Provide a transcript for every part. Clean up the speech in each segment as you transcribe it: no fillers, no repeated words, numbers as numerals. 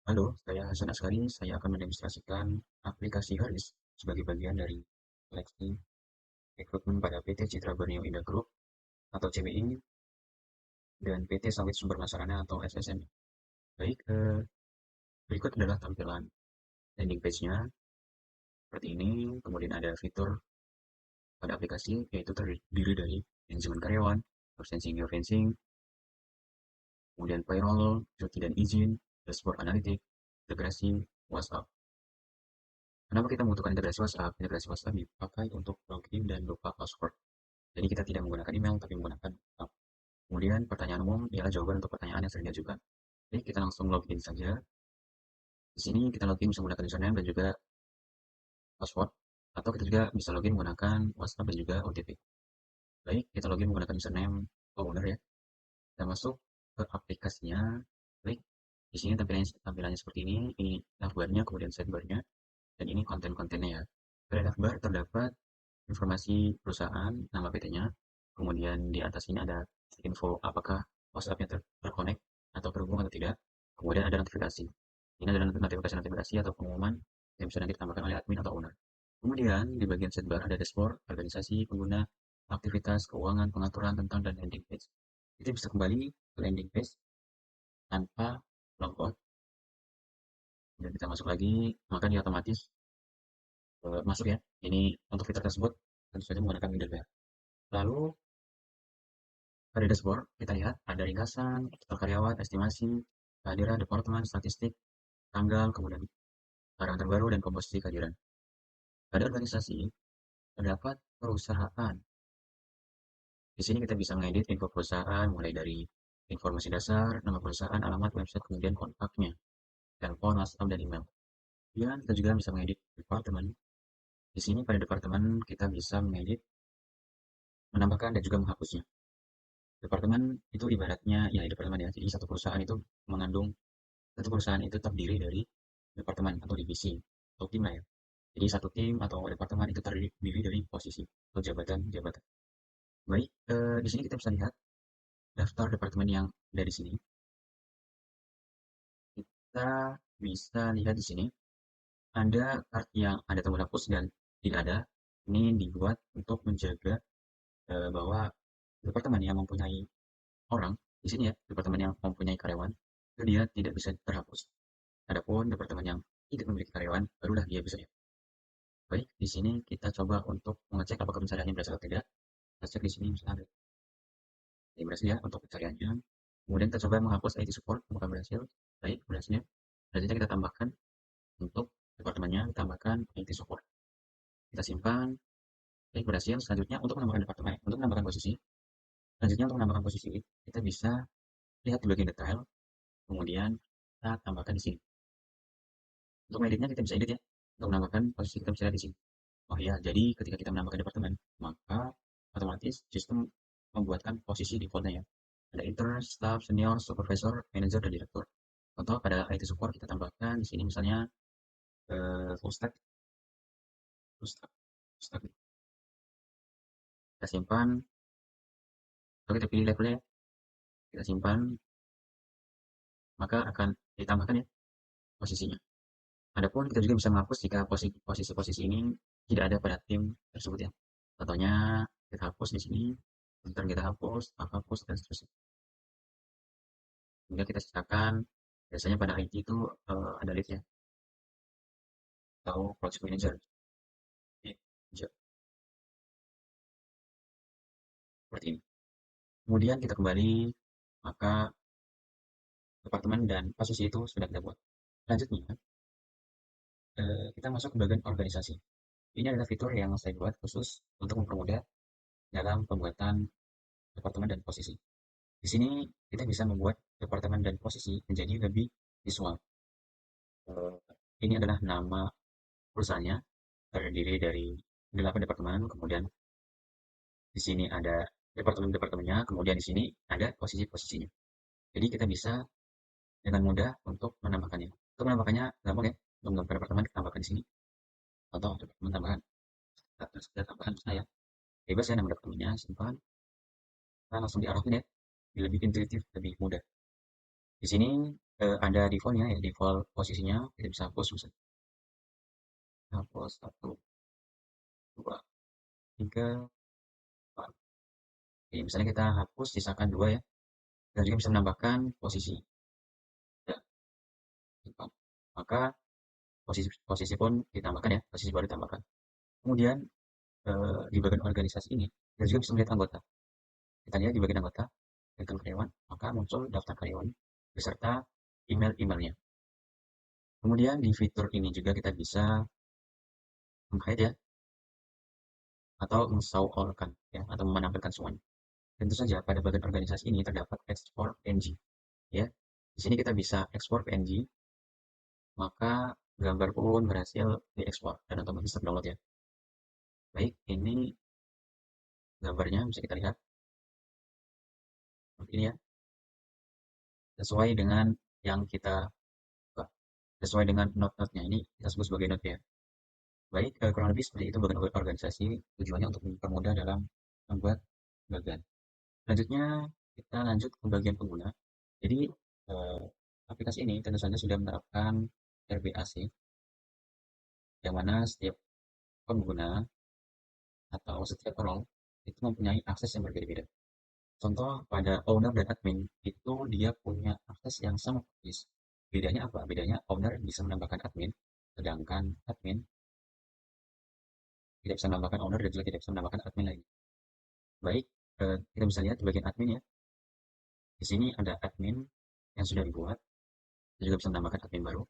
Halo, saya Hasan Askari. Saya akan mendemonstrasikan aplikasi Haris sebagai bagian dari seleksi rekrutmen pada PT Citra Borneo Indah Group atau CBI dan PT Sawit Sumber Masarana atau SSM. Baik, berikut adalah tampilan landing page-nya seperti ini. Kemudian ada fitur pada aplikasi yaitu terdiri dari manajemen karyawan, absensi geofencing, kemudian payroll, cuti dan izin, dashboard analitik, integrasi WhatsApp. Kenapa kita membutuhkan integrasi WhatsApp? Integrasi WhatsApp dipakai untuk login dan lupa password. Jadi kita tidak menggunakan email, tapi menggunakan WhatsApp. Kemudian pertanyaan umum ialah jawaban untuk pertanyaan yang sering diajukan. Jadi kita langsung login saja. Di sini kita login bisa menggunakan username dan juga password. Atau kita juga bisa login menggunakan WhatsApp dan juga OTP. Baik, kita login menggunakan username owner ya. Kita masuk ke aplikasinya. Baik, di sini tampilannya seperti ini. Ini navbarnya, kemudian sidebarnya, dan ini konten-kontennya ya. Pada navbar terdapat informasi perusahaan, nama PT-nya, kemudian di atas ini ada info apakah WhatsApp-nya terkonek atau terhubung atau tidak, kemudian ada notifikasi. Ini adalah notifikasi-notifikasi atau pengumuman yang bisa nanti ditambahkan oleh admin atau owner. Kemudian di bagian sidebar ada dashboard, organisasi, pengguna, aktivitas, keuangan, pengaturan tentang dan landing page. Kita bisa kembali ke landing page tanpa logout dan kita masuk lagi, maka dia otomatis masuk ya. Ini untuk fitur tersebut tentu saja menggunakan middleware. Lalu pada dashboard, kita lihat ada ringkasan, daftar karyawan, estimasi, kehadiran departemen, statistik, tanggal, kemudian barang terbaru, dan komposisi kehadiran. Pada organisasi, terdapat perusahaan. Di sini kita bisa mengedit info perusahaan, mulai dari informasi dasar, nama perusahaan, alamat, website, kemudian kontaknya, telepon, WhatsApp, dan email. Dan kita juga bisa mengedit departemen. Di sini pada departemen kita bisa mengedit, menambahkan, dan juga menghapusnya. Departemen itu ibaratnya ya departemen ya. Jadi satu perusahaan itu terdiri dari departemen atau divisi atau tim lah ya. Jadi satu tim atau departemen itu terdiri dari posisi atau jabatan-jabatan. Baik, di sini kita bisa lihat daftar departemen yang ada di sini. Kita bisa lihat di sini ada part yang ada tombol hapus dan tidak ada. Ini dibuat untuk menjaga bahwa departemen yang mempunyai orang di sini ya, departemen yang mempunyai karyawan itu dia tidak bisa terhapus. Adapun departemen yang tidak memiliki karyawan, barulah dia bisa ya. Baik, di sini kita coba untuk mengecek apakah pencariannya berhasil atau tidak. Kita cek di sini misalnya ada ini berhasil ya untuk pencariannya. Kemudian kita coba menghapus IT support, apakah berhasil? Baik, berhasil. Selanjutnya kita tambahkan untuk departemennya, tambahkan IT support. Kita simpan. Baik, berhasil. Selanjutnya untuk menambahkan departemen, untuk menambahkan posisi. Selanjutnya untuk menambahkan posisi, kita bisa lihat di bagian detail. Kemudian kita tambahkan di sini. Untuk editnya kita bisa edit ya. Untuk menambahkan posisi kita bisa lihat di sini. Oh ya, jadi ketika kita menambahkan departemen, maka otomatis sistem membuatkan posisi defaultnya ya. Ada intern, staff, senior, supervisor, manager, dan direktur. Contoh pada IT support kita tambahkan di sini misalnya full stack, full stack, full stack. Kita simpan, lalu kita pilih levelnya, kita simpan, maka akan ditambahkan ya posisinya. Adapun kita juga bisa menghapus jika posisi-posisi ini tidak ada pada tim tersebut ya. Contohnya kita hapus di sini, ntar kita hapus, hapus dan seterusnya. Hingga kita sisakan biasanya pada IT itu ada lead ya atau project manager. Seperti ini. Kemudian kita kembali, maka departemen dan posisi itu sudah kita buat. Selanjutnya, kita masuk ke bagian organisasi. Ini adalah fitur yang saya buat khusus untuk mempermudah dalam pembuatan departemen dan posisi. Di sini kita bisa membuat departemen dan posisi menjadi lebih visual. Eh, ini adalah nama perusahaannya, terdiri dari 8 departemen, kemudian di sini ada departemen-departemennya, kemudian di sini ada posisi-posisinya. Jadi kita bisa dengan mudah untuk menambahkannya. Untuk menambahkannya gampang ya, untuk menambahkan departemen kita tambahkan di sini. Contoh departemen tambahan, kita tambahkan saya. Bebas ya nama departemennya, simpan. Nah, langsung diarahkan ya, lebih intuitif, lebih mudah. Di sini ada defaultnya ya, default posisinya kita bisa hapus misalnya. Hapus 1, 2, 3, 4. Oke, misalnya kita hapus sisakan 2 ya. Dan juga bisa menambahkan posisi. Ya, simpan. Maka posisi posisi pun ditambahkan ya, posisi baru ditambahkan. Kemudian di bagian organisasi ini kita juga bisa melihat anggota. Kita lihat di bagian anggota, rekan karyawan, maka muncul daftar karyawan beserta email-emailnya. Kemudian di fitur ini juga kita bisa meng-hide ya, atau meng-show all-kan ya, atau menampilkan semuanya. Tentu saja pada bagian organisasi ini terdapat export PNG ya. Di sini kita bisa ekspor PNG, maka gambar pun berhasil diekspor dan otomatis terdownload ya. Baik, ini gambarnya bisa kita lihat seperti ini ya, sesuai dengan yang kita sesuai dengan note-note-nya ini kita sebut sebagai note ya. Baik, kurang lebih seperti itu bagian organisasi, tujuannya untuk mempermudah dalam membuat bagian. Selanjutnya kita lanjut ke bagian pengguna. Jadi eh, aplikasi ini tentu saja sudah menerapkan RBAC, yang mana setiap pengguna atau setiap role itu mempunyai akses yang berbeda-beda. Contoh pada owner dan admin itu dia punya akses yang sama persis. Bedanya apa? Bedanya owner bisa menambahkan admin, sedangkan admin tidak bisa menambahkan owner dan juga tidak bisa menambahkan admin lagi. Baik, kita bisa lihat di bagian admin ya. Di sini ada admin yang sudah dibuat, kita juga bisa menambahkan admin baru.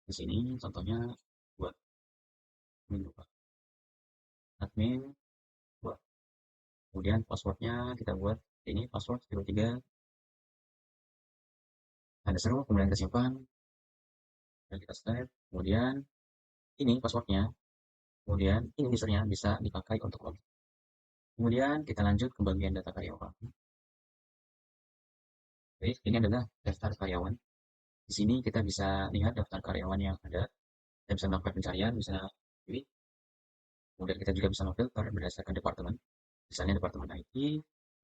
Di sini contohnya buat admin lupa. Admin buat. Kemudian passwordnya kita buat ini password 03, ada seru, kemudian kita simpan dan kita save. Kemudian ini passwordnya, kemudian ini usernya bisa dipakai untuk login. Kemudian kita lanjut ke bagian data karyawan. Baik, ini adalah daftar karyawan. Di sini kita bisa lihat daftar karyawan yang ada. Kita bisa melakukan pencarian, bisa pilih. Kemudian kita juga bisa memfilter berdasarkan departemen. Misalnya departemen IT,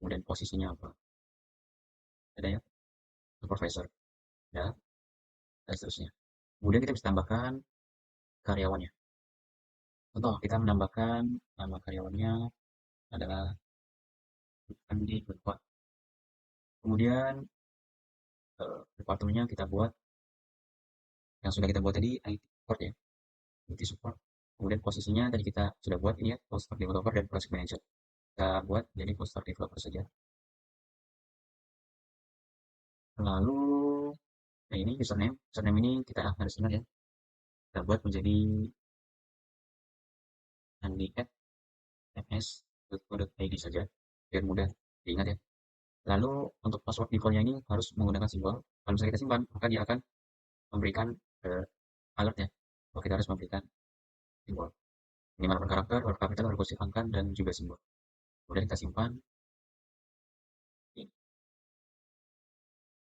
kemudian posisinya apa. Ada ya, supervisor, ya, dan seterusnya. Kemudian kita bisa tambahkan karyawannya. Contoh, kita menambahkan nama karyawannya adalah Andi Berkuat. Kemudian departemennya kita buat yang sudah kita buat tadi IT support ya, IT support. Kemudian posisinya tadi kita sudah buat ini ya, full stack developer dan project manager. Kita buat jadi full stack developer saja. Lalu, nah ini username. Username ini kita harus ingat ya. Kita buat menjadi andi@ms.co.id saja, biar mudah diingat ya. Lalu untuk password defaultnya ini harus menggunakan simbol. Kalau misalnya kita simpan, maka dia akan memberikan alert ya. Bahwa kita harus memberikan simbol. Minimal karakter, huruf kapital, huruf kursiv, angka, dan juga simbol. Kemudian kita simpan.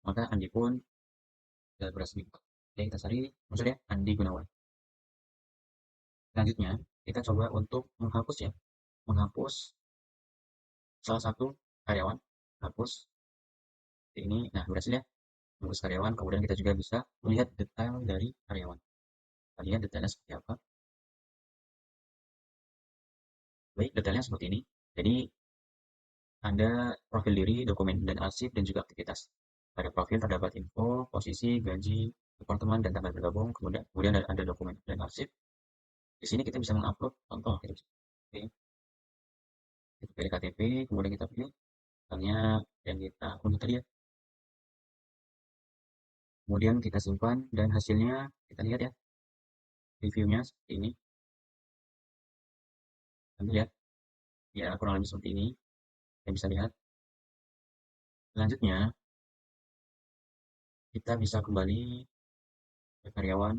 Maka Andi pun sudah berhasil dibuka. Oke, kita cari maksud ya Andi Gunawan. Selanjutnya, kita coba untuk menghapus ya. Menghapus salah satu karyawan. Hapus ini. Nah, berhasil ya. Menghapus karyawan. Kemudian kita juga bisa melihat detail dari karyawan. Kita lihat detailnya seperti apa. Baik, detailnya seperti ini. Jadi, ada profil diri, dokumen, dan arsip, dan juga aktivitas. Pada profil terdapat info, posisi, gaji, departemen, dan tanggal bergabung. Kemudian ada dokumen dan arsip. Di sini kita bisa mengupload contoh. Kita pilih KTP, kemudian kita pilih misalnya yang kita unduh tadi ya. Kemudian kita simpan dan hasilnya kita lihat ya. Reviewnya seperti ini. Nanti lihat. Ya, kurang lebih seperti ini. Kita bisa lihat. Selanjutnya, kita bisa kembali ke karyawan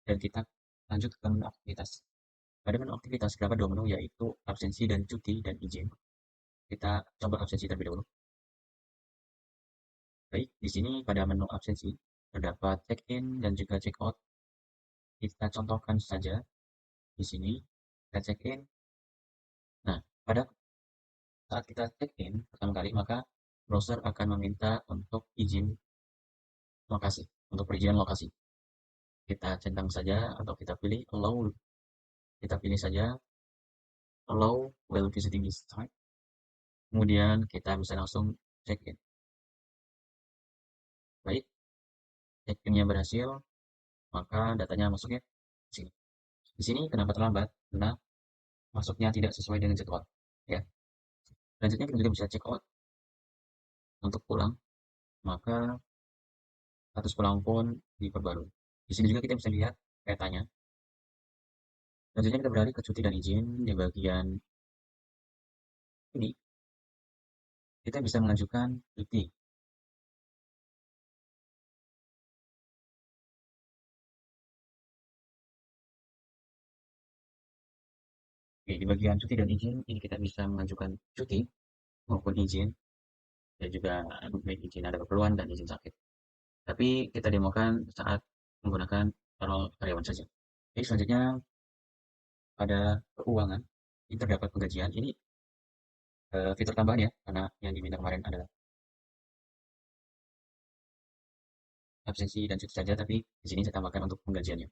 dan kita lanjut ke menu aktivitas. Pada menu aktivitas terdapat dua menu yaitu absensi dan cuti dan izin. Kita coba absensi terlebih dahulu. Baik, di sini pada menu absensi terdapat check-in dan juga check-out. Kita contohkan saja di sini. Kita check-in. Nah, pada saat kita check-in pertama kali, maka browser akan meminta untuk izin lokasi, untuk perizinan lokasi. Kita centang saja atau kita pilih allow, kita pilih saja allow while visiting this site. Kemudian kita bisa langsung check in. Baik, check innya berhasil, maka datanya masuk ya di sini. Di sini kenapa terlambat? Karena masuknya tidak sesuai dengan jadwal. Ya. Selanjutnya kita juga bisa check out untuk pulang, maka status pulang pun diperbarui. Di sini juga kita bisa lihat petanya. Selanjutnya kita beralih ke cuti dan izin di bagian ini. Kita bisa mengajukan cuti. Oke, di bagian cuti dan izin ini kita bisa mengajukan cuti maupun izin dan juga baik izin ada keperluan dan izin sakit. Tapi kita demokan saat menggunakan parol karyawan saja. Oke, selanjutnya pada keuangan ini terdapat penggajian. Ini fitur tambahan ya, karena yang diminta kemarin adalah absensi dan cuti saja, tapi di sini saya tambahkan untuk penggajiannya.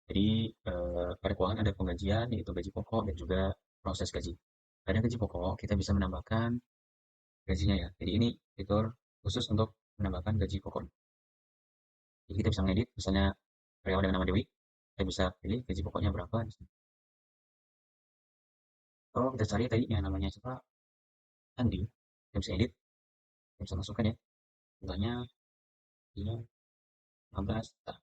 Jadi pada keuangan ada penggajian yaitu gaji pokok dan juga proses gaji. Pada gaji pokok kita bisa menambahkan gajinya ya. Jadi ini fitur khusus untuk menambahkan gaji pokok. Jadi kita bisa mengedit, misalnya karyawan dengan nama Dewi, kita bisa pilih gaji pokoknya berapa. Oh, kita cari tadi yang namanya siapa? Andi. Kita bisa edit, kita bisa masukkan ya. Contohnya ini 15 juta,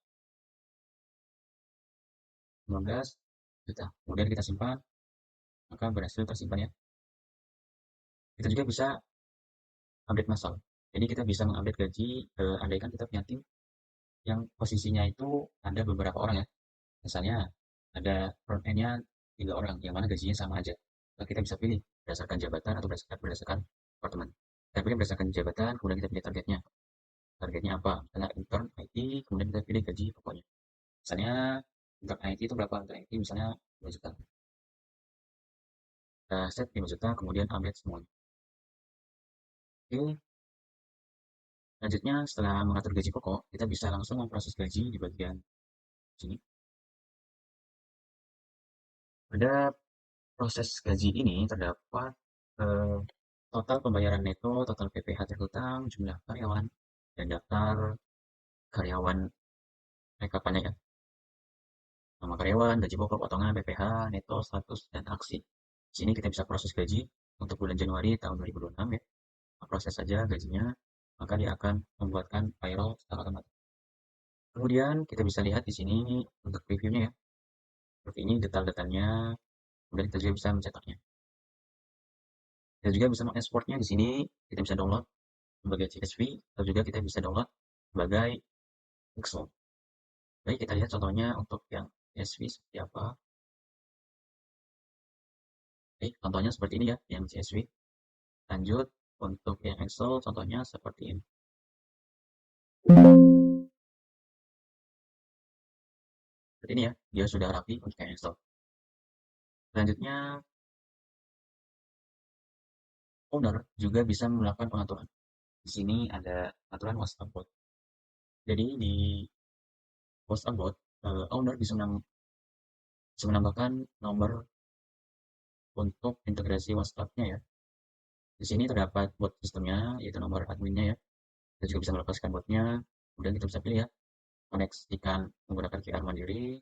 15 juta. Kemudian kita simpan, maka berhasil tersimpan ya. Kita juga bisa update massal. Jadi kita bisa mengupdate gaji, andaikan kita punya tim yang posisinya itu ada beberapa orang ya. Misalnya ada front end-nya 3 orang, yang mana gajinya sama aja. Maka kita bisa pilih berdasarkan jabatan atau berdasarkan departemen. Kita pilih berdasarkan jabatan, kemudian kita pilih targetnya. Targetnya apa? Misalnya intern IT, kemudian kita pilih gaji pokoknya. Misalnya intern IT itu berapa? Intern IT misalnya 5 juta. Kita set 5 juta, kemudian update semuanya. Oke, selanjutnya setelah mengatur gaji pokok, kita bisa langsung memproses gaji di bagian sini. Pada proses gaji ini terdapat eh, total pembayaran neto, total PPh terhutang, jumlah karyawan, dan daftar karyawan rekapannya ya. Nama karyawan, gaji pokok, potongan, PPh, neto, status, dan aksi. Di sini kita bisa proses gaji untuk bulan Januari tahun 2026 ya. Proses saja gajinya, maka dia akan membuatkan payroll secara otomatis. Kemudian kita bisa lihat di sini untuk previewnya ya. Seperti ini detail-detailnya, kemudian kita juga bisa mencetaknya. Kita juga bisa mengekspornya di sini, kita bisa download sebagai CSV, atau juga kita bisa download sebagai Excel. Baik, kita lihat contohnya untuk yang CSV seperti apa. Baik, contohnya seperti ini ya, yang CSV. Lanjut, untuk yang Excel, contohnya seperti ini. Seperti ini ya, dia sudah rapi untuk yang Excel. Selanjutnya, owner juga bisa melakukan pengaturan. Di sini ada aturan WhatsApp bot. Jadi di WhatsApp bot, owner bisa menambahkan nomor untuk integrasi WhatsApp-nya ya. Di sini terdapat bot sistemnya, yaitu nomor adminnya ya. Kita juga bisa melepaskan botnya. Kemudian kita bisa pilih ya, koneksikan menggunakan QR mandiri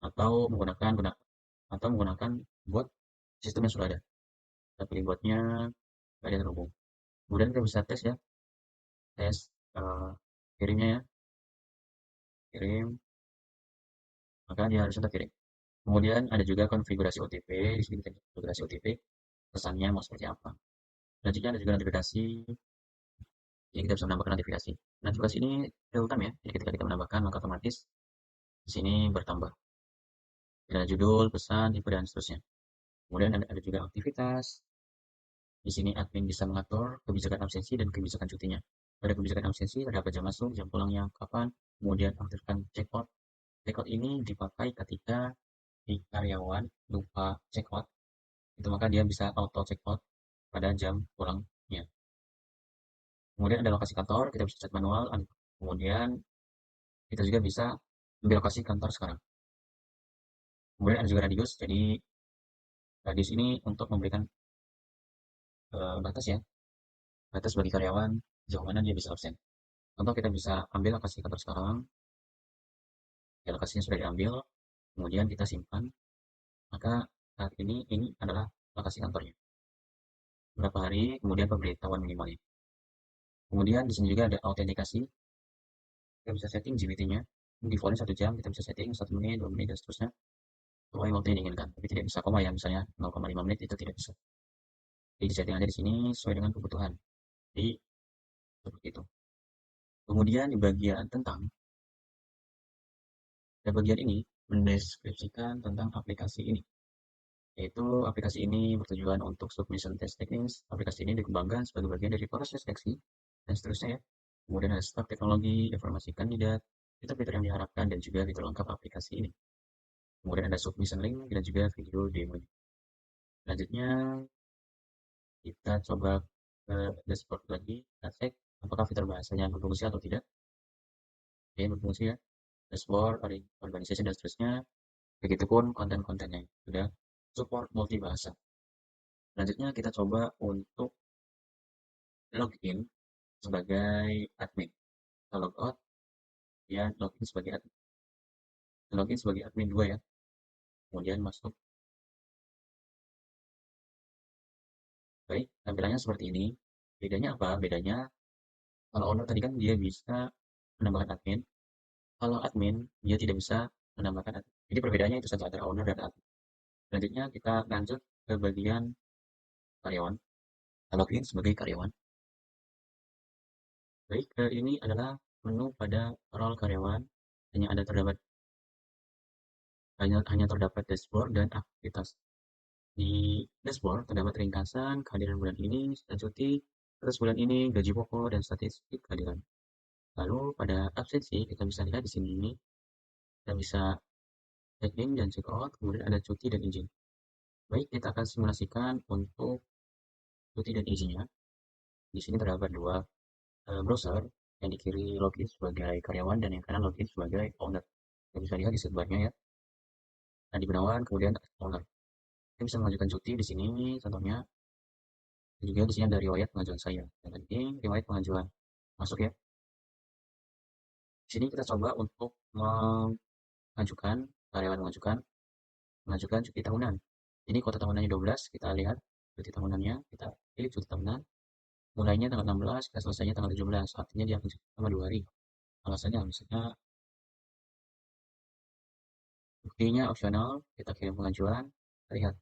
atau menggunakan bot sistem yang sudah ada. Kita pilih botnya, nggak ada terhubung. Kemudian kita bisa tes ya, tes eh, kirimnya ya, kirim, maka dia harus terkirim. Kemudian ada juga konfigurasi OTP. Di sini kita konfigurasi OTP, pesannya mau seperti apa. Selanjutnya ada juga notifikasi. Jadi kita bisa menambahkan notifikasi. Notifikasi ini real time ya. Jadi ketika kita menambahkan maka otomatis di sini bertambah. Ada judul, pesan, tipe dan seterusnya. Kemudian ada juga aktivitas. Di sini admin bisa mengatur kebijakan absensi dan kebijakan cutinya. Pada kebijakan absensi terdapat jam masuk, jam pulangnya kapan, kemudian aktifkan check out. Check out ini dipakai ketika di karyawan lupa check out, itu maka dia bisa auto check out pada jam pulangnya. Kemudian ada lokasi kantor, kita bisa set manual. Kemudian kita juga bisa ambil lokasi kantor sekarang. Kemudian ada juga radius, jadi radius ini untuk memberikan batas ya, batas bagi karyawan sejauh mana dia bisa absen. Contoh kita bisa ambil lokasi kantor sekarang, ya lokasinya sudah diambil, kemudian kita simpan, maka saat ini adalah lokasi kantornya. Berapa hari, kemudian pemberitahuan minimalnya. Kemudian di sini juga ada autentikasi, kita bisa setting GPT-nya, defaultnya 1 jam, kita bisa setting 1 menit, 2 menit, dan seterusnya, sesuai waktu yang diinginkan. Tapi tidak bisa koma ya, misalnya 0,5 menit itu tidak bisa. Jadi disetting aja di sini sesuai dengan kebutuhan. Jadi seperti itu. Kemudian di bagian tentang, di bagian ini mendeskripsikan tentang aplikasi ini. Yaitu aplikasi ini bertujuan untuk submission test techniques. Aplikasi ini dikembangkan sebagai bagian dari proses seleksi dan seterusnya ya. Kemudian ada stack teknologi, informasi kandidat, fitur-fitur yang diharapkan dan juga fitur lengkap aplikasi ini. Kemudian ada submission link dan juga video demo. Selanjutnya kita coba ke dashboard lagi, kita cek apakah fitur bahasanya berfungsi atau tidak. Oke, berfungsi ya. Dashboard, organization dan seterusnya. Begitupun konten-kontennya sudah support multibahasa. Selanjutnya kita coba untuk login sebagai admin. Kita logout, ya login sebagai admin. Login sebagai admin 2 ya. Kemudian masuk. Baik, tampilannya seperti ini. Bedanya apa? Bedanya kalau owner tadi kan dia bisa menambahkan admin. Kalau admin dia tidak bisa menambahkan admin. Jadi perbedaannya itu saja antara owner dan admin. Selanjutnya kita lanjut ke bagian karyawan. Kita login sebagai karyawan. Baik, ini adalah menu pada role karyawan. Hanya terdapat dashboard dan aktivitas. Di dashboard terdapat ringkasan kehadiran bulan ini, status cuti, status bulan ini, gaji pokok, dan statistik kehadiran. Lalu pada absensi kita bisa lihat di sini, kita bisa check in dan check out, kemudian ada cuti dan izin. Baik, kita akan simulasikan untuk cuti dan izinnya. Di sini terdapat dua browser, yang di kiri login sebagai karyawan dan yang kanan login sebagai owner. Kita bisa lihat di sidebarnya ya. Nah, di Gunawan kemudian owner. Kita bisa mengajukan cuti di sini, contohnya. Dan juga di sini ada riwayat pengajuan saya. Dan ini riwayat pengajuan masuk ya. Di sini kita coba untuk mengajukan karyawan mengajukan cuti tahunan. Ini kuota tahunannya 12, kita lihat cuti tahunannya, kita pilih cuti tahunan. Mulainya tanggal 16, kita selesainya tanggal 17. Artinya dia akan cuti selama 2 hari. Alasannya misalnya buktinya opsional, kita kirim pengajuan. Lihat,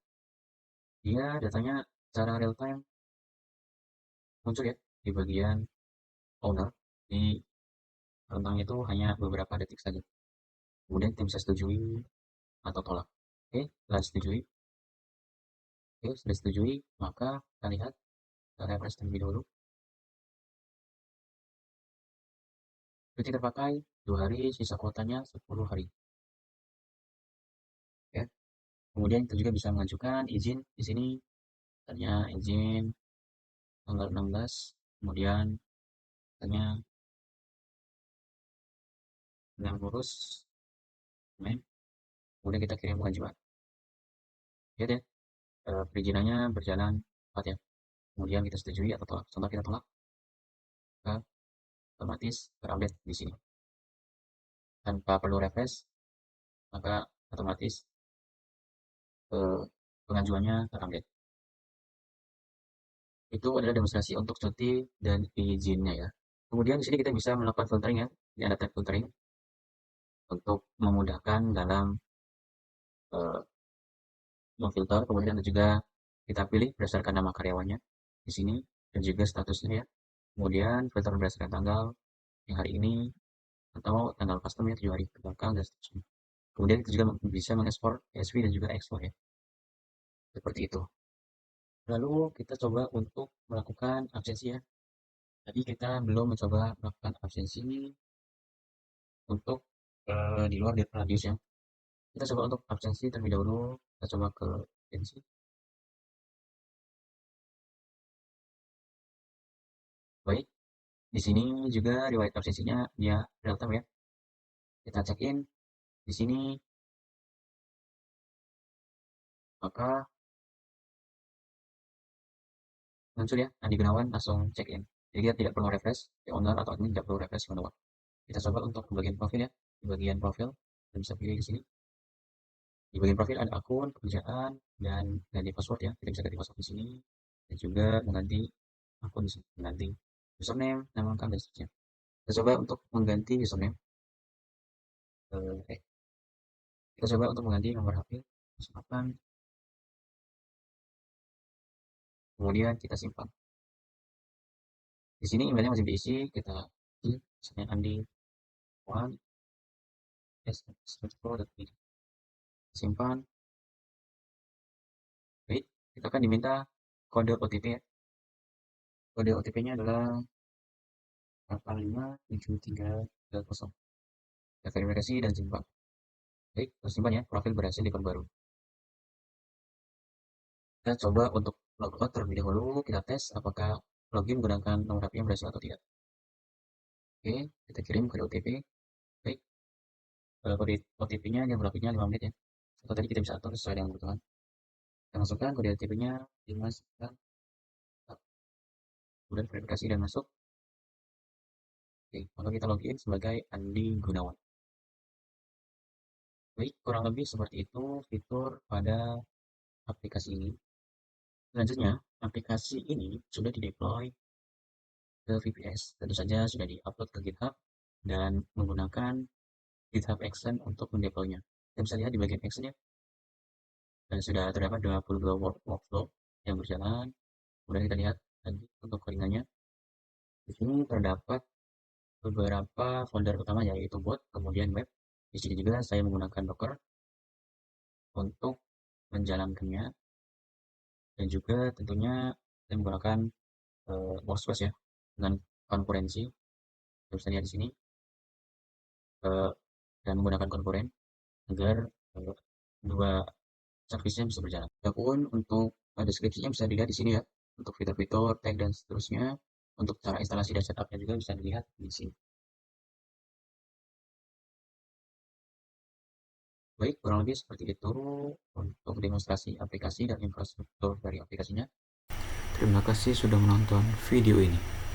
dia datanya secara real time muncul ya di bagian owner. Di rentang itu hanya beberapa detik saja. Kemudian kita bisa setujui atau tolak. Oke, setelah setujui. Oke, sudah setujui, maka kita lihat, kita refresh terlebih dahulu. Cuti terpakai 2 hari, sisa kuotanya 10 hari. Ya. Kemudian kita juga bisa mengajukan izin di sini. Misalnya izin tanggal 16, kemudian misalnya dengan ngurus dokumen, kemudian kita kirim pengajuan. Lihat ya, perizinannya berjalan cepat ya. Kemudian kita setujui atau tolak. Contoh kita tolak, maka otomatis terupdate di sini. Tanpa perlu refresh, maka otomatis pengajuannya terupdate. Itu adalah demonstrasi untuk cuti dan izinnya ya. Kemudian di sini kita bisa melakukan filtering ya. Ini ada tab filtering untuk memudahkan dalam uh, memfilter. Kemudian ada juga kita pilih berdasarkan nama karyawannya di sini dan juga statusnya ya. Kemudian filter berdasarkan tanggal yang hari ini atau tanggal custom ya 7 hari ke belakang dan seterusnya. Kemudian kita juga bisa mengekspor CSV dan juga export ya. Seperti itu. Lalu kita coba untuk melakukan absensi ya. Tadi kita belum mencoba melakukan absensi untuk di luar dari radius ya. Kita coba untuk absensi terlebih dahulu. Kita coba ke absensi. Baik. Di sini juga riwayat absensinya dia real time ya. Kita check in di sini, maka muncul ya Andi Gunawan langsung check in. Jadi kita tidak perlu refresh, the owner atau admin tidak perlu refresh manual. Kita coba untuk bagian profil ya. Di bagian profil, kita bisa pilih di sini. Di bagian profil ada akun, pekerjaan, dan ganti password ya. Kita bisa ganti password di sini. Dan juga mengganti akun di sini. Mengganti username, nama lengkap, dan seterusnya. Kita coba untuk mengganti username. Eh, kita coba untuk mengganti nomor HP. 8. Kemudian kita simpan. Di sini emailnya masih diisi. Kita misalnya Andi Wan s_pro.id. Simpan. Baik, kita akan diminta kode OTP ya. Kode OTP-nya adalah 857330. Kita verifikasi dan simpan. Baik, tersimpan ya, profil berhasil diperbarui. Kita coba untuk logout terlebih dahulu, kita tes apakah login menggunakan nomor HP yang berhasil atau tidak. Oke, kita kirim kode OTP. Baik, kode OTP-nya jam berlakunya 5 menit ya. Atau tadi kita bisa atur sesuai dengan kebutuhan. Kita masukkan kode OTP-nya 5, kemudian verifikasi dan masuk. Oke, maka kita login sebagai Andi Gunawan. Baik, kurang lebih seperti itu fitur pada aplikasi ini. Selanjutnya, aplikasi ini sudah dideploy ke VPS. Tentu saja sudah diupload ke GitHub dan menggunakan GitHub Action untuk mendeploynya. Kita bisa lihat di bagian Action ya, dan sudah terdapat 22 workflow yang berjalan. Kemudian kita lihat lagi untuk codingannya. Di sini terdapat beberapa folder utama yaitu bot, kemudian web. Di sini juga saya menggunakan Docker untuk menjalankannya, dan juga tentunya saya menggunakan Postgres ya dengan konkurensi. Kita bisa lihat di sini eh, dan menggunakan konkuren agar dua servisnya bisa berjalan. Adapun untuk deskripsinya bisa dilihat di sini ya, untuk fitur-fitur, tag dan seterusnya. Untuk cara instalasi dan setupnya juga bisa dilihat di sini. Baik, kurang lebih seperti itu untuk demonstrasi aplikasi dan infrastruktur dari aplikasinya. Terima kasih sudah menonton video ini.